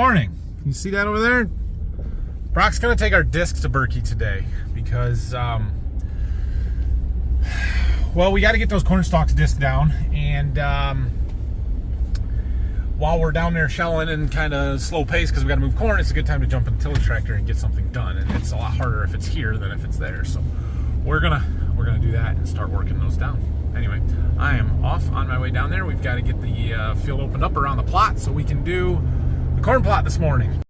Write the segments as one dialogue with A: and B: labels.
A: Morning. You see that over there? Brock's gonna take our disc to Berkey today because, well, we got to get those corn stalks disc down, and while we're down there shelling and kind of slow pace because we got to move corn, it's a good time to jump in the tillage tractor and get something done. And it's a lot harder if it's here than if it's there. So we're gonna do that and start working those down. Anyway, I am off on my way down there. We've got to get the field opened up around the plot so we can do the corn plot this morning.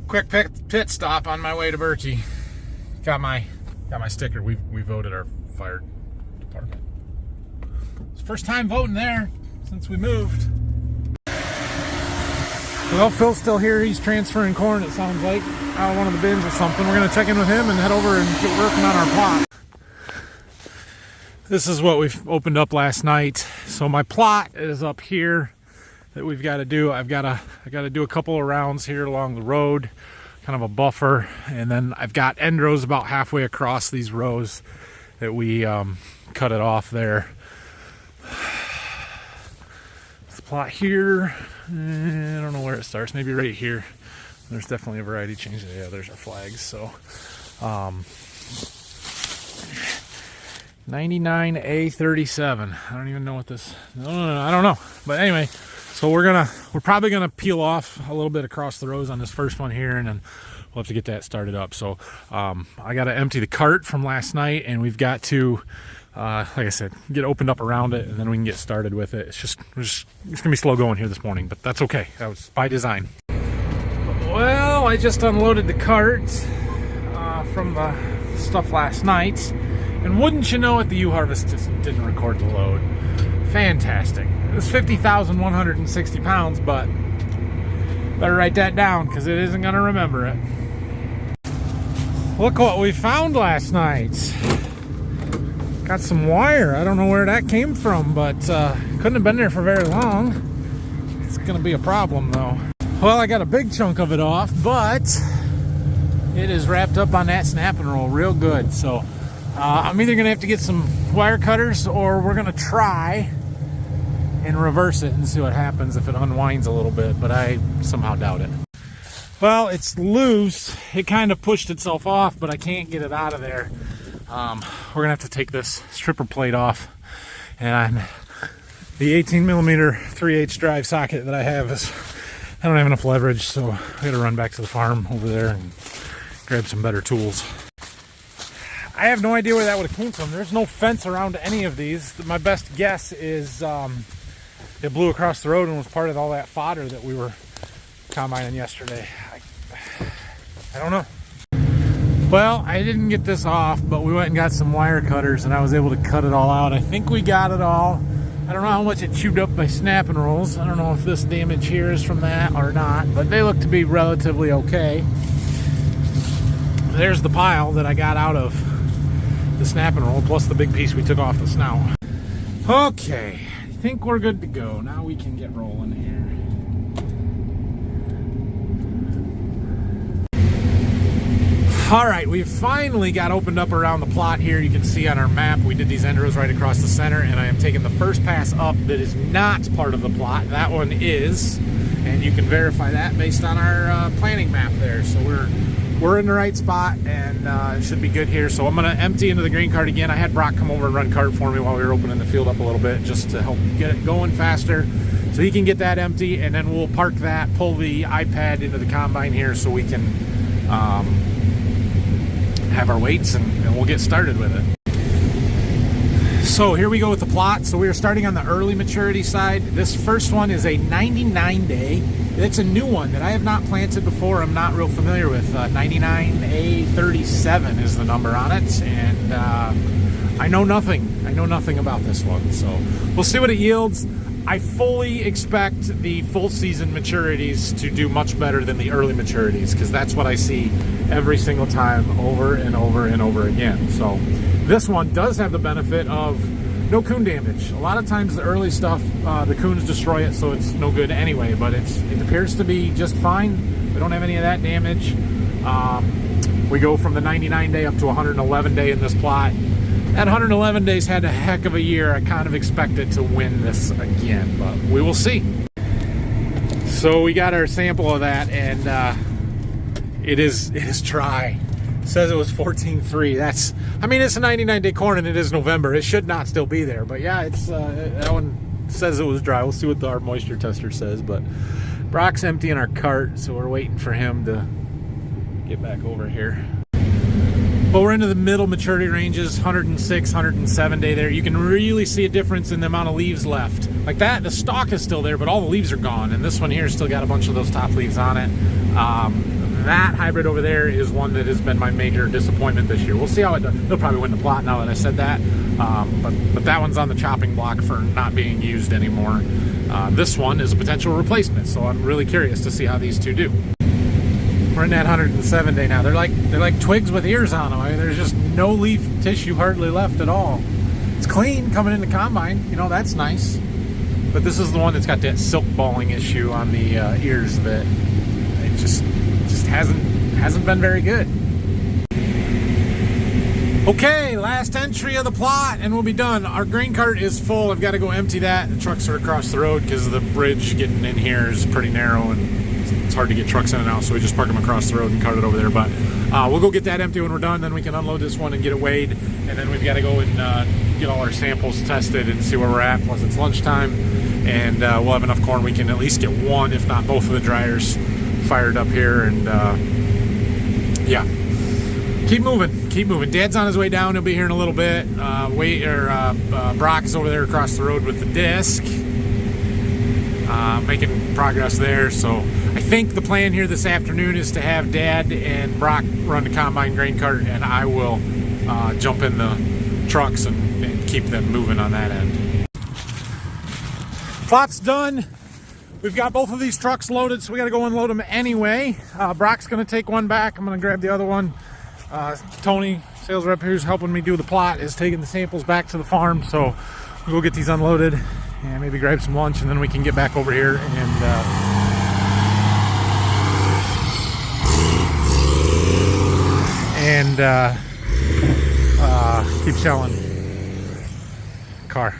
A: Quick pit stop on my way to Berkey. Got my sticker. We voted our fire department. It's the first time voting there since we moved. Well, Phil's still here. He's transferring corn, it sounds like, out of one of the bins or something. We're going to check in with him and head over and get working on our plot. This is what we've opened up last night. So my plot is up here that we've got to do. I got to do a couple of rounds here along the road, kind of a buffer, and then I've got end rows about halfway across these rows that we cut it off there. This plot here, I don't know where it starts, maybe right here. There's definitely a variety change. Yeah, there's our flags. So 99A37. I don't even know what this, no, I don't know. But anyway, so we're probably gonna peel off a little bit across the rows on this first one here, and then we'll have to get that started up. So I got to empty the cart from last night, and we've got to, like I said, get opened up around it, and then we can get started with it. It's gonna be slow going here this morning, but that's okay. That was by design. Well, I just unloaded the cart from the stuff last night, and wouldn't you know it, the U-Harvest just didn't record the load. Fantastic. It was 50,160 pounds, but better write that down because it isn't going to remember it. Look what we found last night. Got some wire. I don't know where that came from, but couldn't have been there for very long. It's going to be a problem, though. Well, I got a big chunk of it off, but it is wrapped up on that snap and roll real good. So I'm either going to have to get some wire cutters, or we're going to try and reverse it and see what happens if it unwinds a little bit, but I somehow doubt it. Well, it's loose. It kind of pushed itself off, but I can't get it out of there. We're gonna have to take this stripper plate off, and the 18mm 3/8 drive socket that I have I don't have enough leverage, so I gotta run back to the farm over there and grab some better tools. I have no idea where that would have came from. There's no fence around any of these. My best guess is it blew across the road and was part of all that fodder that we were combining yesterday. I don't know. Well, I didn't get this off, but we went and got some wire cutters, and I was able to cut it all out. I think we got it all. I don't know how much it chewed up by snap and rolls. I don't know if this damage here is from that or not, but they look to be relatively okay. There's the pile that I got out of the snap and roll, plus the big piece we took off the snout. Okay, I think we're good to go. Now we can get rolling here. All right, we've finally got opened up around the plot here. You can see on our map, we did these end rows right across the center, and I am taking the first pass up that is not part of the plot. That one is, and you can verify that based on our planning map there. So we're in the right spot, and it should be good here. So I'm gonna empty into the grain cart again. I had Brock come over and run cart for me while we were opening the field up a little bit, just to help get it going faster, so he can get that empty, and then we'll park that, pull the iPad into the combine here so we can have our weights, and we'll get started with it. So here we go with the plot. So we are starting on the early maturity side. This first one is a 99 day. It's a new one that I have not planted before. I'm not real familiar with. 99A37 is the number on it, and I know nothing. I know nothing about this one. So we'll see what it yields. I fully expect the full season maturities to do much better than the early maturities, because that's what I see every single time, over and over and over again. So this one does have the benefit of no coon damage. A lot of times the early stuff, the coons destroy it, so it's no good anyway, but it appears to be just fine. We don't have any of that damage. We go from the 99 day up to 111 day in this plot. That 111 days had a heck of a year. I kind of expect it to win this again, but we will see. So we got our sample of that, and it is dry. It says it was 14.3. That's, I mean, it's a 99 day corn and it is November. It should not still be there, but yeah, it's that one says it was dry. We'll see what our moisture tester says. But Brock's emptying our cart, so we're waiting for him to get back over here. But we're into the middle maturity ranges, 106, 107 day there. You can really see a difference in the amount of leaves left. Like that, the stalk is still there, but all the leaves are gone. And this one here still got a bunch of those top leaves on it. That hybrid over there is one that has been my major disappointment this year. We'll see how it does. They'll probably win the plot now that I said that. But that one's on the chopping block for not being used anymore. This one is a potential replacement, so I'm really curious to see how these two do. We're in that 107 day now. They're like twigs with ears on them. I mean, there's just no leaf tissue hardly left at all. It's clean coming into combine. You know, that's nice. But this is the one that's got that silk balling issue on the ears that it just hasn't been very good. Okay, last entry of the plot and we'll be done. Our grain cart is full. I've got to go empty that. The trucks are across the road because the bridge getting in here is pretty narrow and it's hard to get trucks in and out, so we just park them across the road and cart it over there. But we'll go get that empty when we're done. Then we can unload this one and get it weighed, and then we've got to go and get all our samples tested and see where we're at. Plus it's lunchtime, and we'll have enough corn we can at least get one, if not both of the dryers fired up here. And yeah, keep moving. Dad's on his way down. He'll be here in a little bit. Brock's over there across the road with the disc, making progress there. So I think the plan here this afternoon is to have Dad and Brock run the combine grain cart, and I will jump in the trucks and keep them moving on that end. Plot's done. We've got both of these trucks loaded, so we got to go unload them anyway. Brock's going to take one back. I'm going to grab the other one. Tony, sales rep who's helping me do the plot, is taking the samples back to the farm, so we'll go get these unloaded and maybe grab some lunch, and then we can get back over here and keep selling car.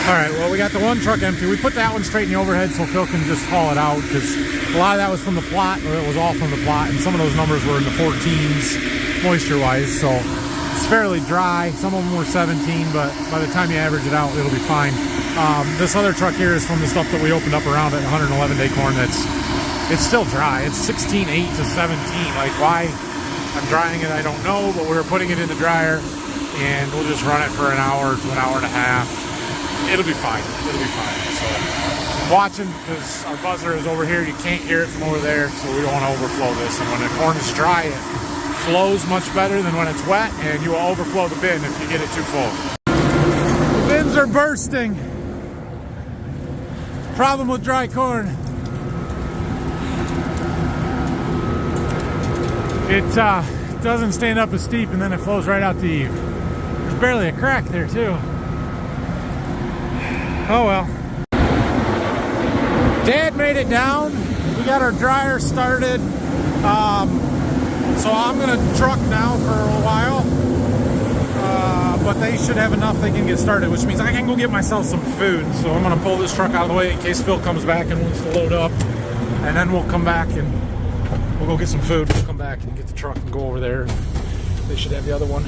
A: All right, well, we got the one truck empty. We put that one straight in the overhead so Phil can just haul it out, because a lot of that was from the plot, or it was all from the plot, and some of those numbers were in the 14s moisture-wise, so it's fairly dry. Some of them were 17, but by the time you average it out, it'll be fine. This other truck here is from the stuff that we opened up around at 111 day corn. It's still dry. It's 16.8 to 17. Like, why I'm drying it, I don't know, but we're putting it in the dryer, and we'll just run it for an hour to an hour and a half. It'll be fine. It'll be fine. So I'm watching, because our buzzer is over here. You can't hear it from over there, so we don't want to overflow this. And when the corn is dry, it flows much better than when it's wet, and you will overflow the bin if you get it too full. The bins are bursting. Problem with dry corn. It doesn't stand up as steep, and then it flows right out to eve. There's barely a crack there too. Oh well. Dad made it down. We got our dryer started. So I'm gonna truck now for a while. But they should have enough they can get started, which means I can go get myself some food. So I'm gonna pull this truck out of the way in case Phil comes back and wants to load up. And then we'll come back and we'll go get some food. We'll come back and get the truck and go over there. They should have the other one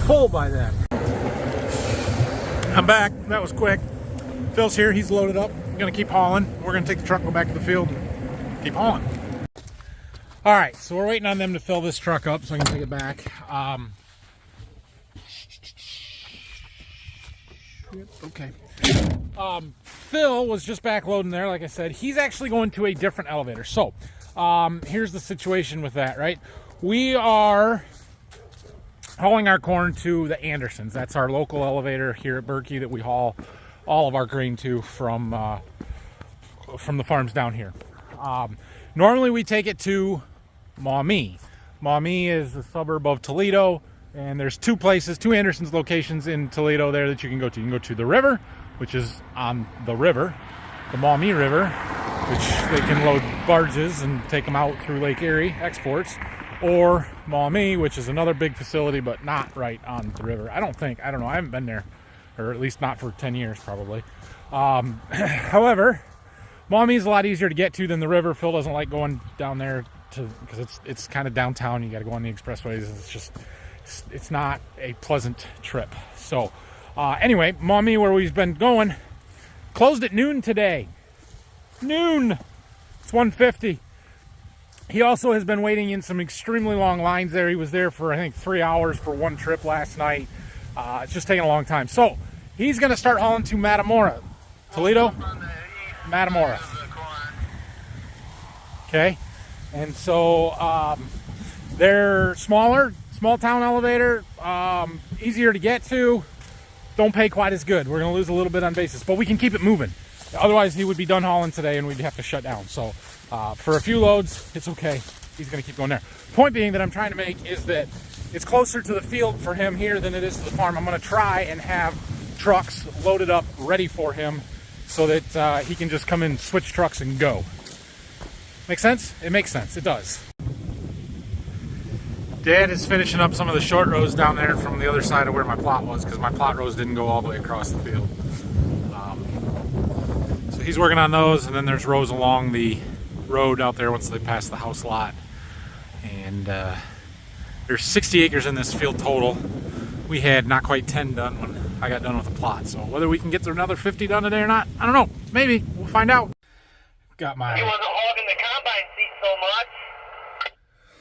A: full by then. I'm back. That was quick. Phil's here. He's loaded up. I'm going to keep hauling. We're going to take the truck and go back to the field and keep hauling. All right. So we're waiting on them to fill this truck up so I can take it back. Okay. Phil was just back loading there. Like I said, he's actually going to a different elevator. So here's the situation with that, right? We are hauling our corn to the Andersons. That's our local elevator here at Berkey that we haul all of our grain to from the farms down here. Normally we take it to Maumee. Maumee is a suburb of Toledo, and there's two Andersons locations in Toledo there that you can go to. You can go to the river, which is on the river, the Maumee River, which they can load barges and take them out through Lake Erie exports, or Maumee, which is another big facility, but not right on the river. I don't know, I haven't been there, or at least not for 10 years probably. However, Maumee is a lot easier to get to than the river. Phil doesn't like going down there because it's kind of downtown. You got to go on the expressways. It's not a pleasant trip. So anyway, Maumee, where we've been going, closed at noon today. Noon. It's 1:50. He also has been waiting in some extremely long lines there. He was there for, I think, 3 hours for one trip last night. It's just taking a long time. So he's going to start hauling to Matamora. Toledo, Matamora. Okay. And so they're smaller, small town elevator, easier to get to. Don't pay quite as good. We're going to lose a little bit on basis, but we can keep it moving. Otherwise, he would be done hauling today and we'd have to shut down. So for a few loads, it's okay. He's going to keep going there. Point being that I'm trying to make is that it's closer to the field for him here than it is to the farm. I'm going to try and have trucks loaded up ready for him so that he can just come in, switch trucks and go. Make sense? It makes sense. It does. Dad is finishing up some of the short rows down there from the other side of where my plot was, because my plot rows didn't go all the way across the field. So he's working on those, and then there's rows along the road out there once they pass the house lot. And there's 60 acres in this field total. We had not quite 10 done when I got done with the plot. So whether we can get through another 50 done today or not, I don't know. Maybe. We'll find out. Got my...
B: He wasn't hogging the combine seat so much.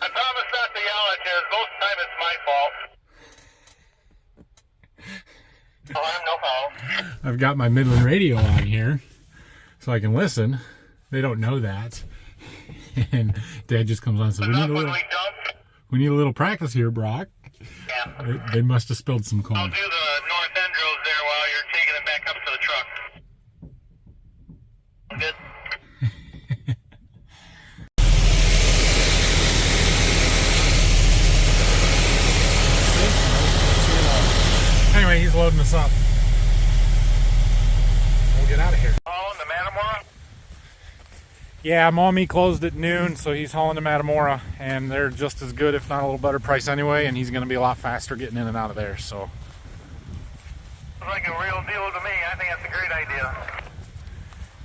B: I promise not to yell at you. Most of the time it's my fault. Oh, I'm no fault.
A: I've got my Midland radio on here so I can listen. They don't know that. And Dad just comes on and says, we need a little practice here, Brock.
B: Yeah.
A: They must have spilled some corn.
B: I'll do the north end rows there while you're taking it back up to the truck. Good.
A: Anyway, he's loading us up. We'll get out of here.
B: Oh, in the Matamora?
A: Yeah, Maumee closed at noon, so he's hauling to Matamora, and they're just as good, if not a little better price anyway, and he's going to be a lot faster getting in and out of there, so.
B: It's like a real deal to me. I think that's a great idea.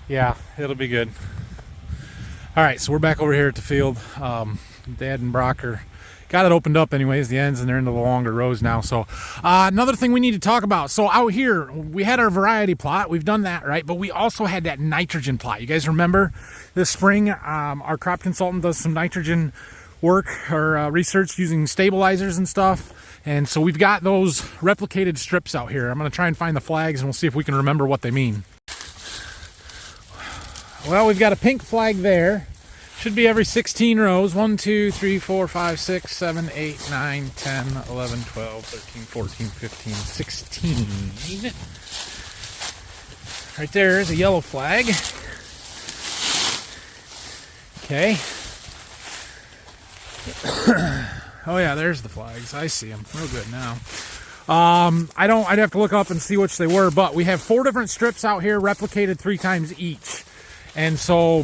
A: Yeah, it'll be good. All right, so we're back over here at the field. Dad and Brock got it opened up anyways, the ends, and they're into the longer rows now. So another thing we need to talk about. So out here, we had our variety plot. We've done that, right? But we also had that nitrogen plot. You guys remember this spring, our crop consultant does some nitrogen work or research using stabilizers and stuff. And so we've got those replicated strips out here. I'm going to try and find the flags, and we'll see if we can remember what they mean. Well, we've got a pink flag there. Should be every 16 rows. 1, 2, 3, 4, 5, 6, 7, 8, 9, 10, 11, 12, 13, 14, 15, 16. Right there is a yellow flag. Okay. Oh yeah, there's the flags. I see them. Real good now. I'd have to look up and see which they were, but we have 4 different strips out here replicated 3 times each. And so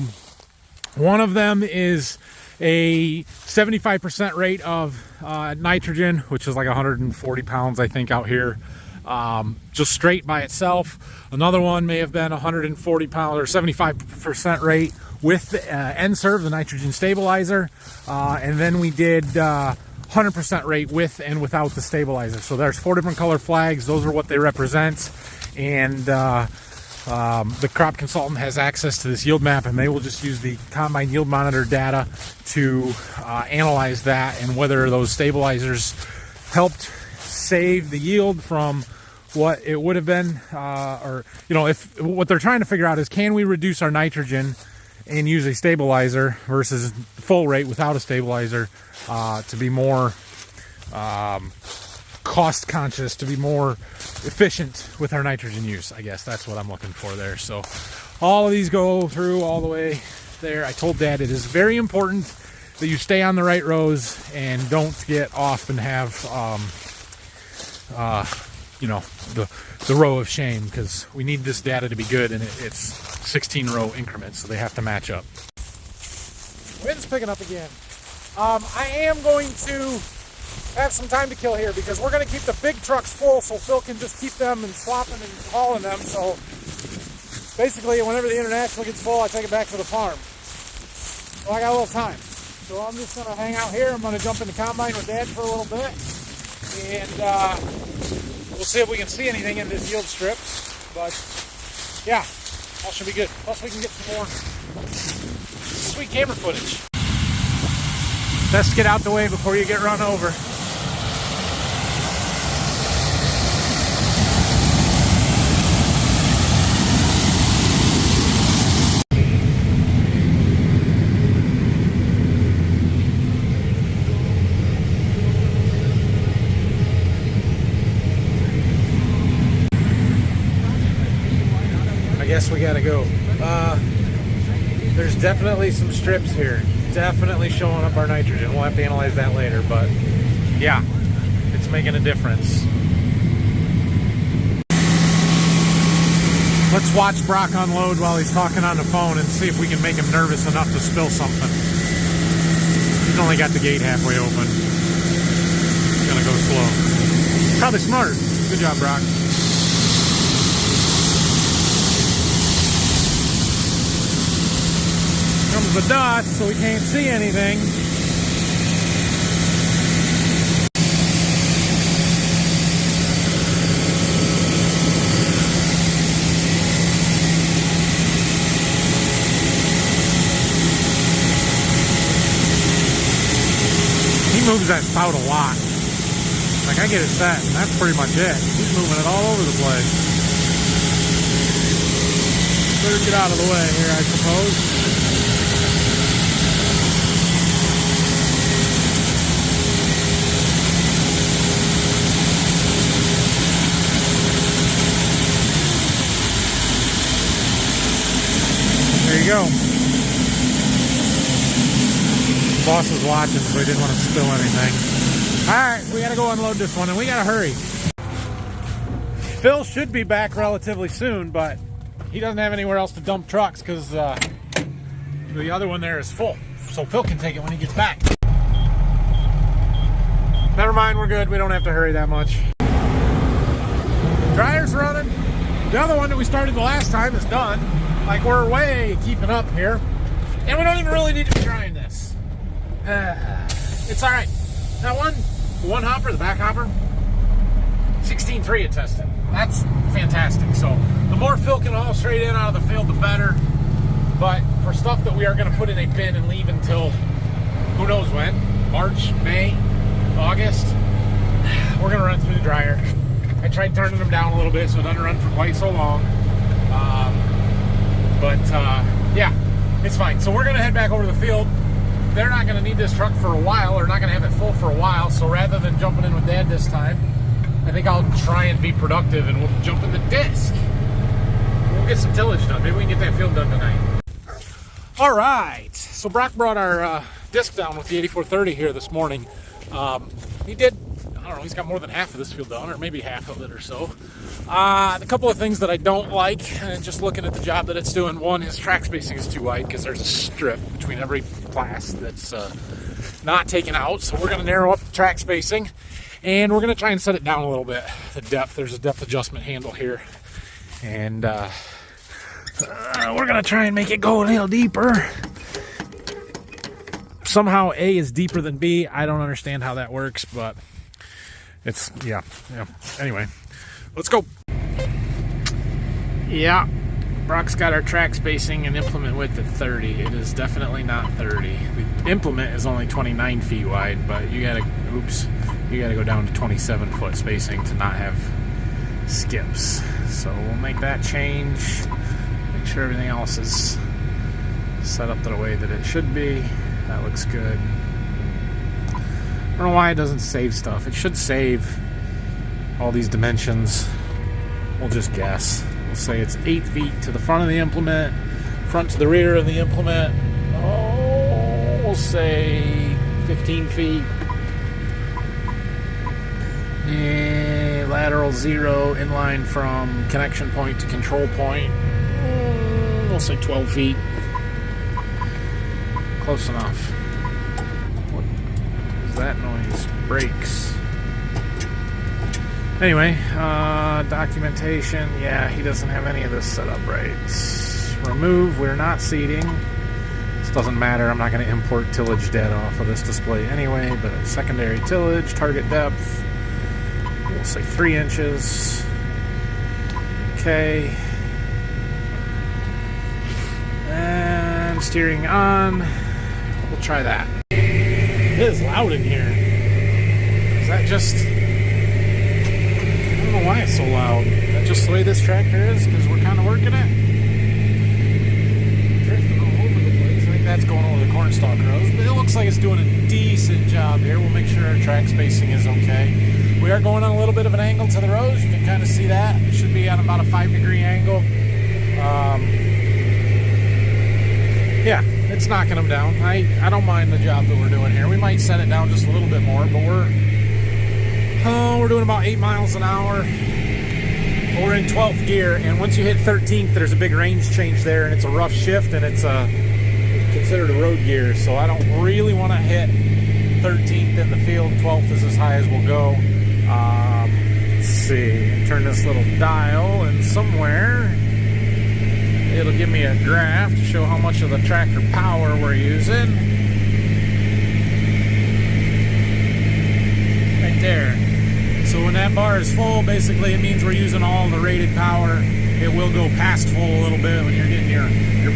A: one of them is a 75% rate of nitrogen, which is like 140 pounds, I think, out here, just straight by itself. Another one may have been 140 pounds or 75% rate with the NServe, the nitrogen stabilizer. And then we did 100% rate with and without the stabilizer. So there's 4 different color flags. Those are what they represent. And the crop consultant has access to this yield map, and they will just use the combine yield monitor data to analyze that and whether those stabilizers helped save the yield from what it would have been, or, you know, if what they're trying to figure out is, can we reduce our nitrogen and use a stabilizer versus full rate without a stabilizer to be more cost conscious, to be more efficient with our nitrogen use. I guess that's what I'm looking for there. So all of these go through all the way there. I told Dad it is very important that you stay on the right rows and don't get off and have you know, the row of shame, because we need this data to be good, and it's 16 row increments, so they have to match up. Wind's picking up again. I am going to have some time to kill here because we're going to keep the big trucks full so Phil can just keep them and swapping and hauling them. So basically, whenever the International gets full, I take it back to the farm. So I got a little time. So I'm just going to hang out here. I'm going to jump in the combine with Dad for a little bit. And we'll see if we can see anything in this yield strip. But yeah, all should be good. Plus we can get some more sweet camera footage. Best get out the way before you get run over. I guess we gotta go. There's definitely some strips here. Definitely showing up our nitrogen. We'll have to analyze that later, but yeah, it's making a difference. Let's watch Brock unload while he's talking on the phone and see if we can make him nervous enough to spill something. He's only got the gate halfway open. He's gonna go slow. Probably smart. Good job, Brock. Comes the dust, so we can't see anything. He moves that spout a lot. Like, I get it set, and that's pretty much it. He's moving it all over the place. Better get out of the way here, I suppose. There you go. Boss is watching, so he didn't want to spill anything. Alright, we gotta go unload this one, and we gotta hurry. Phil should be back relatively soon, but he doesn't have anywhere else to dump trucks because the other one there is full. So Phil can take it when he gets back. Never mind, we're good. We don't have to hurry that much. Dryer's running. The other one that we started the last time is done. Like, we're way keeping up here. And we don't even really need to be trying this. It's alright. That one, the one hopper, the back hopper, 16.3 it tested. That's fantastic. So the more Phil can haul straight in out of the field, the better. But for stuff that we are going to put in a bin and leave until who knows when, March, May, August, we're going to run through the dryer. I tried turning them down a little bit so it doesn't run for quite so long. Yeah, it's fine. So we're going to head back over to the field. They're not going to need this truck for a while, or not going to have it full for a while. So rather than jumping in with Dad this time, I think I'll try and be productive and we'll jump in the disc. We'll get some tillage done. Maybe we can get that field done tonight. All right. So Brock brought our disc down with the 8430 here this morning. He did, I don't know, he's got more than half of this field done, or maybe half of it or so. A couple of things that I don't like, and just looking at the job that it's doing. One, his track spacing is too wide because there's a strip between every class that's not taken out. So we're going to narrow up the track spacing, and we're going to try and set it down a little bit. The depth, there's a depth adjustment handle here, and we're going to try and make it go a little deeper. Somehow A is deeper than B. I don't understand how that works, but it's, yeah. Anyway, let's go. Yeah, Brock's got our track spacing and implement width at 30. It is definitely not 30. The implement is only 29 feet wide, but you gotta go down to 27 foot spacing to not have skips. So we'll make that change. Make sure everything else is set up the way that it should be. That looks good. I don't know why it doesn't save stuff. It should save all these dimensions. We'll just guess. We'll say it's 8 feet to the front of the implement, front to the rear of the implement. Oh, we'll say 15 feet. And lateral 0 inline from connection point to control point. We'll say 12 feet. Close enough. What is that noise? Brakes. Anyway, documentation. Yeah, he doesn't have any of this set up right. Remove. We're not seating. This doesn't matter. I'm not going to import tillage data off of this display anyway, but secondary tillage, target depth. We'll say 3 inches. Okay. And steering on. We'll try that. It is loud in here. Is that just... I don't know why it's so loud. Is that just the way this tractor is? Because we're kind of working it? Drifting all over the place. I think that's going over the cornstalk rows. But it looks like it's doing a decent job here. We'll make sure our track spacing is okay. We are going on a little bit of an angle to the rows. You can kind of see that. It should be on about a 5-degree angle. Yeah, it's knocking them down. I don't mind the job that we're doing here. We might set it down just a little bit more, but we're doing about 8 miles an hour. We're in 12th gear, and once you hit 13th, there's a big range change there, and it's a rough shift, and it's considered a road gear, so I don't really want to hit 13th in the field. 12th is as high as we'll go. Let's see. Turn this little dial, and somewhere it'll give me a graph to show how much of the tractor power we're using. Right there. So when that bar is full, basically it means we're using all the rated power. It will go past full a little bit when you're getting your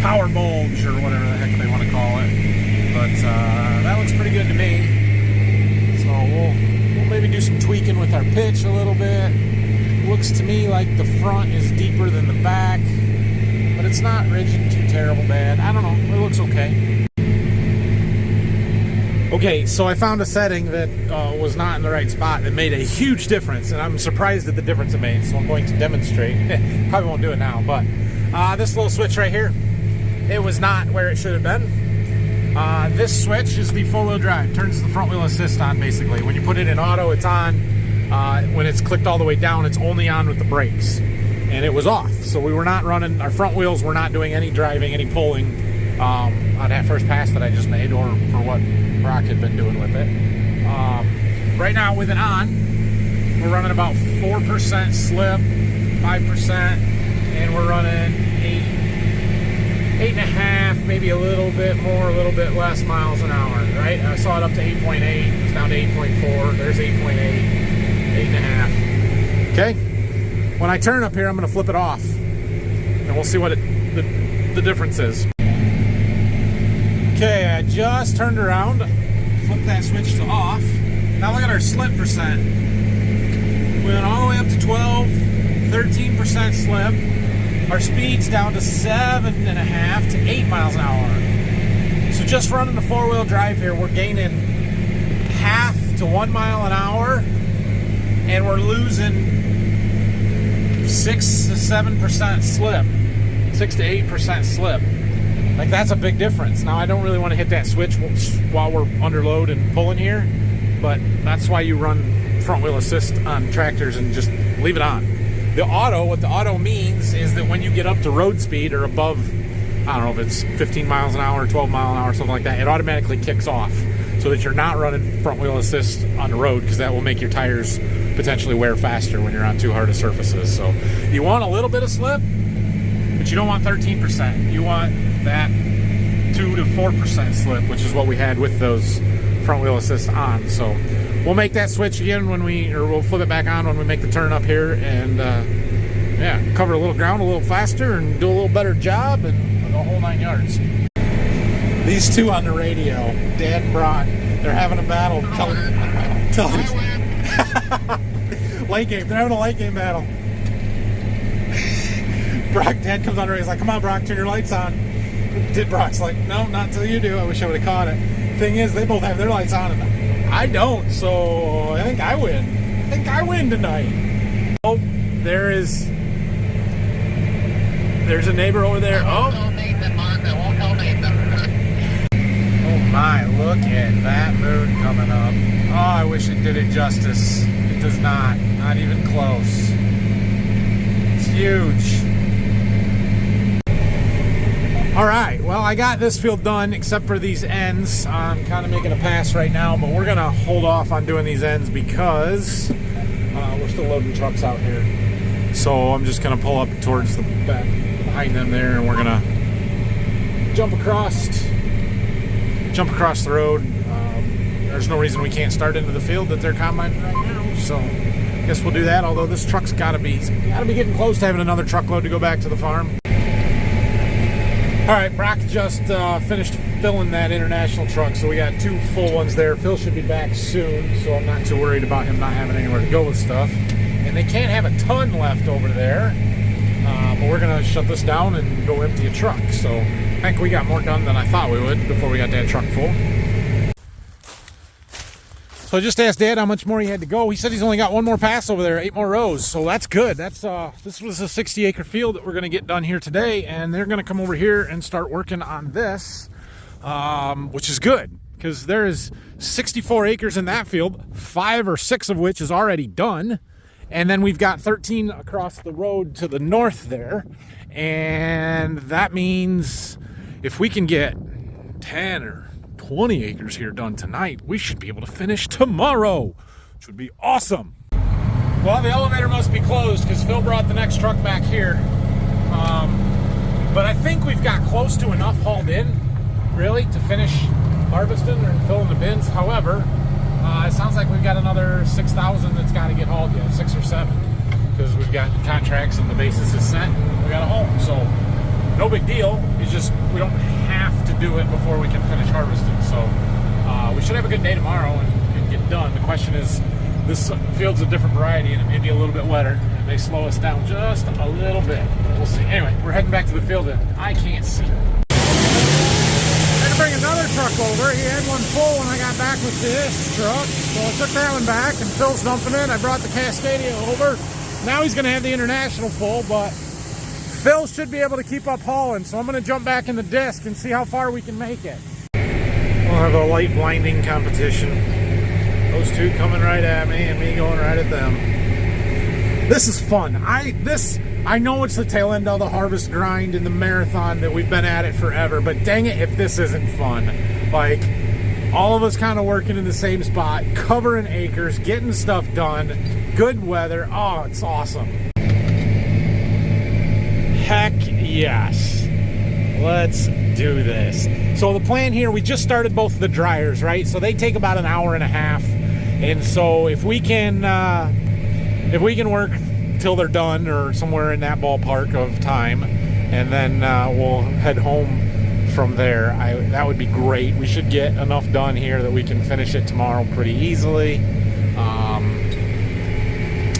A: power bulge or whatever the heck they want to call it. But that looks pretty good to me. So we'll maybe do some tweaking with our pitch a little bit. Looks to me like the front is deeper than the back, but it's not rigid too terrible bad. I don't know. It looks okay. Okay, so I found a setting that was not in the right spot that made a huge difference, and I'm surprised at the difference it made, so I'm going to demonstrate. Probably won't do it now, but this little switch right here, it was not where it should have been. This switch is the four-wheel drive. Turns the front wheel assist on, basically. When you put it in auto, it's on. When it's clicked all the way down, it's only on with the brakes. And it was off, so we were not running, our front wheels were not doing any driving, any pulling on that first pass that I just made, or for what Brock had been doing with it. Right now, with it on, we're running about 4% slip, 5%, and we're running 8.5, maybe a little bit more, a little bit less miles an hour, right? I saw it up to 8.8, it's down to 8.4, there's 8.8, 8.5. Okay? When I turn up here, I'm going to flip it off, and we'll see what the difference is. Okay, I just turned around, flipped that switch to off. Now look at our slip percent. We went all the way up to 12, 13% slip. Our speed's down to 7.5 to 8 miles an hour. So just running the four-wheel drive here, we're gaining half to 1 mile an hour, and we're losing 6 to 7% slip, 6 to 8% slip. Like, that's a big difference. Now, I don't really want to hit that switch while we're under load and pulling here, but that's why you run front wheel assist on tractors and just leave it on. The auto, what the auto means is that when you get up to road speed or above, I don't know if it's 15 miles an hour, 12 mile an hour, something like that, it automatically kicks off so that you're not running front wheel assist on the road, because that will make your tires potentially wear faster when you're on too hard of surfaces. So you want a little bit of slip, but you don't want 13%. You want that 2 to 4% slip, which is what we had with those front wheel assist on. So we'll make that switch again we'll flip it back on when we make the turn up here, and yeah, cover a little ground a little faster and do a little better job, and the whole 9 yards. These two on the radio, Dad and Brock, they're having a battle. Late game. They're having a late game battle. Brock, Dad comes on the radio. He's like, "Come on, Brock, turn your lights on." Brock's like, "No, not until you do." I wish I would have caught it. Thing is, they both have their lights on, and I don't, so I think I win. I think I win tonight. Oh, there's a neighbor over there. Oh. Oh my, look at that moon coming up. Oh, I wish it did it justice. It does not even close. It's huge. All right, well, I got this field done except for these ends. I'm kind of making a pass right now, but we're gonna hold off on doing these ends because we're still loading trucks out here. So I'm just gonna pull up towards the back behind them there, and we're gonna jump across the road. There's no reason we can't start into the field that they're combining right now, so I guess we'll do that. Although this truck's gotta be getting close to having another truckload to go back to the farm. All right, Brock just finished filling that international truck, so we got 2 full ones there. Phil should be back soon, so I'm not too worried about him not having anywhere to go with stuff. And they can't have a ton left over there, but we're gonna shut this down and go empty a truck. So I think we got more done than I thought we would before we got that truck full. So I just asked Dad how much more he had to go. He said he's only got 1 more pass over there, 8 more rows. So that's good. That's this was a 60-acre field that we're going to get done here today, and they're going to come over here and start working on this, which is good because there is 64 acres in that field, 5 or 6 of which is already done, and then we've got 13 across the road to the north there, and that means if we can get 10 or 20 acres here done tonight, we should be able to finish tomorrow, which would be awesome. Well, the elevator must be closed because Phil brought the next truck back here. But I think we've got close to enough hauled in, really, to finish harvesting and filling the bins. However, it sounds like we've got another 6,000 that's got to get hauled yet, 6 or 7, because we've got contracts and the basis is set and we got a haul. So no big deal. It's just we don't have to do it before we can finish harvesting. So we should have a good day tomorrow and get done. The question is, this field's a different variety and it may be a little bit wetter. It may slow us down just a little bit. We'll see. Anyway, we're heading back to the field and I can't see. I had to bring another truck over. He had one full when I got back with this truck. So I took that one back and Phil's dumping it. I brought the Cascadia over. Now he's going to have the International full, but Phil should be able to keep up hauling, so I'm going to jump back in the disc and see how far we can make it. We'll have a light blinding competition. Those 2 coming right at me and me going right at them. This is fun. I know it's the tail end of the harvest grind and the marathon that we've been at it forever, but dang it if this isn't fun. Like, all of us kind of working in the same spot, covering acres, getting stuff done, good weather. Oh, it's awesome. Heck yes. Let's do this. So the plan here, we just started both the dryers, right? So they take about an hour and a half. And so if we can work till they're done or somewhere in that ballpark of time, and then we'll head home from there, that would be great. We should get enough done here that we can finish it tomorrow pretty easily.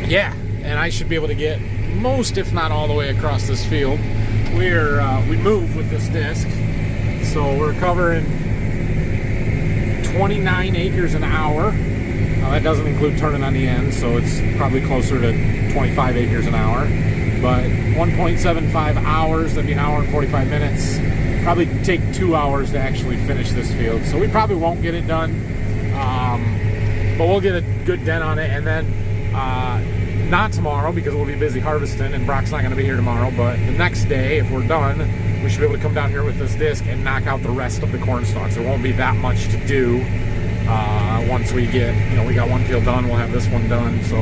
A: Yeah, and I should be able to get most, if not all the way across this field. We move with this disc, so we're covering 29 acres an hour. That doesn't include turning on the end, so it's probably closer to 25 acres an hour. But 1.75 hours, that'd be an hour and 45 minutes. Probably take 2 hours to actually finish this field, so we probably won't get it done, but we'll get a good dent on it, and then not tomorrow because we'll be busy harvesting and Brock's not going to be here tomorrow, but the next day, if we're done, we should be able to come down here with this disc and knock out the rest of the corn stalks. There won't be that much to do once we get, we got one field done, we'll have this one done, so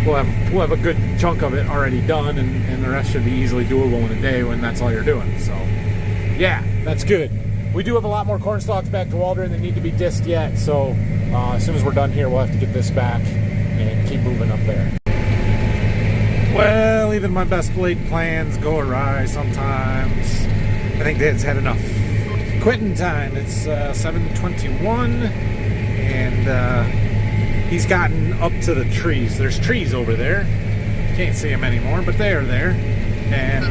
A: we'll have a good chunk of it already done, and the rest should be easily doable in a day when that's all you're doing. So yeah, that's good. We do have a lot more corn stalks back to Waldron that need to be disked yet, so as soon as we're done here, we'll have to get this back and keep moving up there. Well, even my best laid plans go awry sometimes. I think Dad's had enough. Quitting time. It's 7:21, and he's gotten up to the trees. There's trees over there. Can't see them anymore, but they are there. And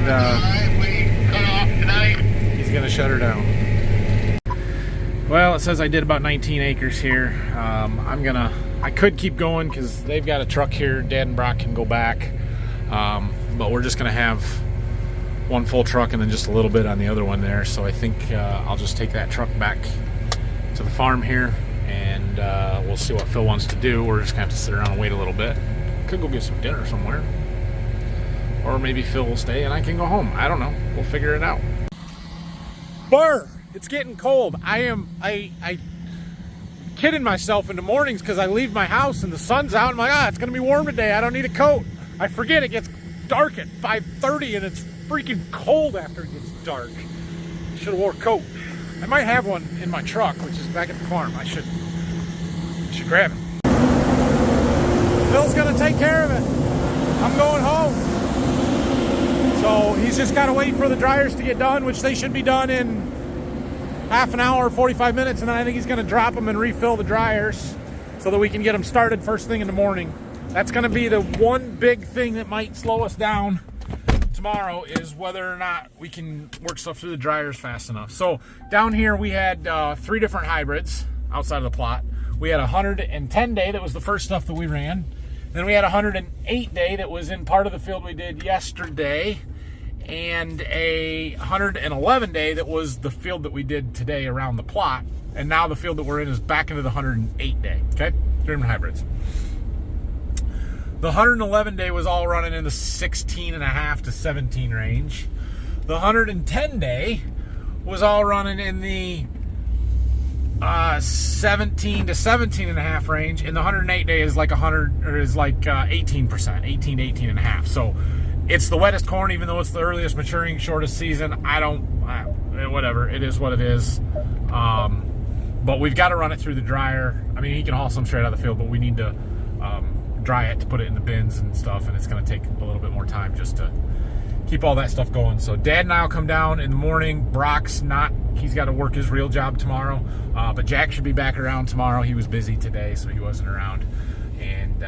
B: we cut off tonight.
A: He's gonna shut her down. Well, it says I did about 19 acres here. I could keep going because they've got a truck here. Dad and Brock can go back. But we're just gonna have one full truck and then just a little bit on the other one there. So I think I'll just take that truck back to the farm here and and we'll see what Phil wants to do. We're just gonna have to sit around and wait a little bit. Could go get some dinner somewhere, or maybe Phil will stay and I can go home. I don't know. We'll figure it out. Burr, it's getting cold. I kidding myself in the mornings because I leave my house and the sun's out. I'm like, it's gonna be warm today. I don't need a coat. I forget it gets dark at 5:30 and it's freaking cold after it gets dark. Should have wore a coat. I might have one in my truck, which is back at the farm. I should grab it. Phil's gonna take care of it. I'm going home. So he's just gotta wait for the dryers to get done, which they should be done in half an hour, 45 minutes, and then I think he's gonna drop them and refill the dryers so that we can get them started first thing in the morning. That's gonna be the one big thing that might slow us down tomorrow, is whether or not we can work stuff through the dryers fast enough. So down here we had 3 different hybrids outside of the plot. We had a 110 day that was the first stuff that we ran. Then we had a 108 day that was in part of the field we did yesterday, and a 111 day that was the field that we did today around the plot. And now the field that we're in is back into the 108 day. Okay, 3 different hybrids. The 111 day was all running in the 16.5 to 17 range. The 110 day was all running in the 17 to 17.5 range, and the 108 day is like 18%, 18 to 18.5. So it's the wettest corn, even though it's the earliest maturing, shortest season. Whatever, it is what it is. But we've got to run it through the dryer. I mean, he can haul some straight out of the field, but we need to dry it to put it in the bins and stuff, and it's going to take a little bit more time just to keep all that stuff going. So Dad and I will come down in the morning. Brock's not, he's got to work his real job tomorrow, but Jack should be back around tomorrow. He was busy today, so he wasn't around. And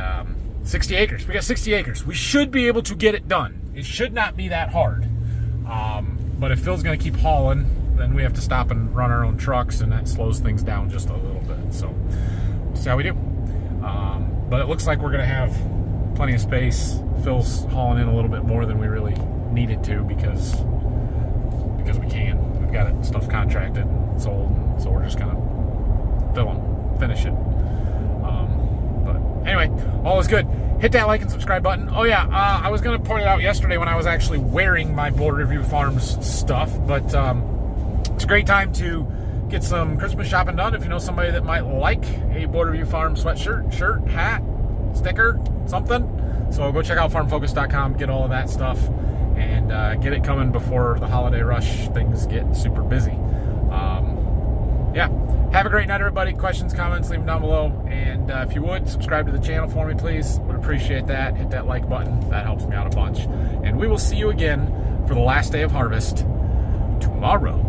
A: 60 acres, we got 60 acres. We should be able to get it done. It should not be that hard. But if Phil's going to keep hauling, then we have to stop and run our own trucks, and that slows things down just a little bit. So we'll see how we do. But it looks like we're going to have plenty of space. Phil's hauling in a little bit more than we really needed to because we can. We've got it stuff contracted and sold, so we're just going to finish it. But anyway, all is good. Hit that like and subscribe button. Oh yeah, I was going to point it out yesterday when I was actually wearing my Border Review Farms stuff, but it's a great time to get some Christmas shopping done if you know somebody that might like a Border Review Farm sweatshirt, shirt, hat, sticker, something. So go check out farmfocus.com, get all of that stuff, and get it coming before the holiday rush things get super busy. Yeah, have a great night, everybody. Questions, comments, leave them down below. And if you would, subscribe to the channel for me, please. Would appreciate that. Hit that like button. That helps me out a bunch. And we will see you again for the last day of harvest tomorrow.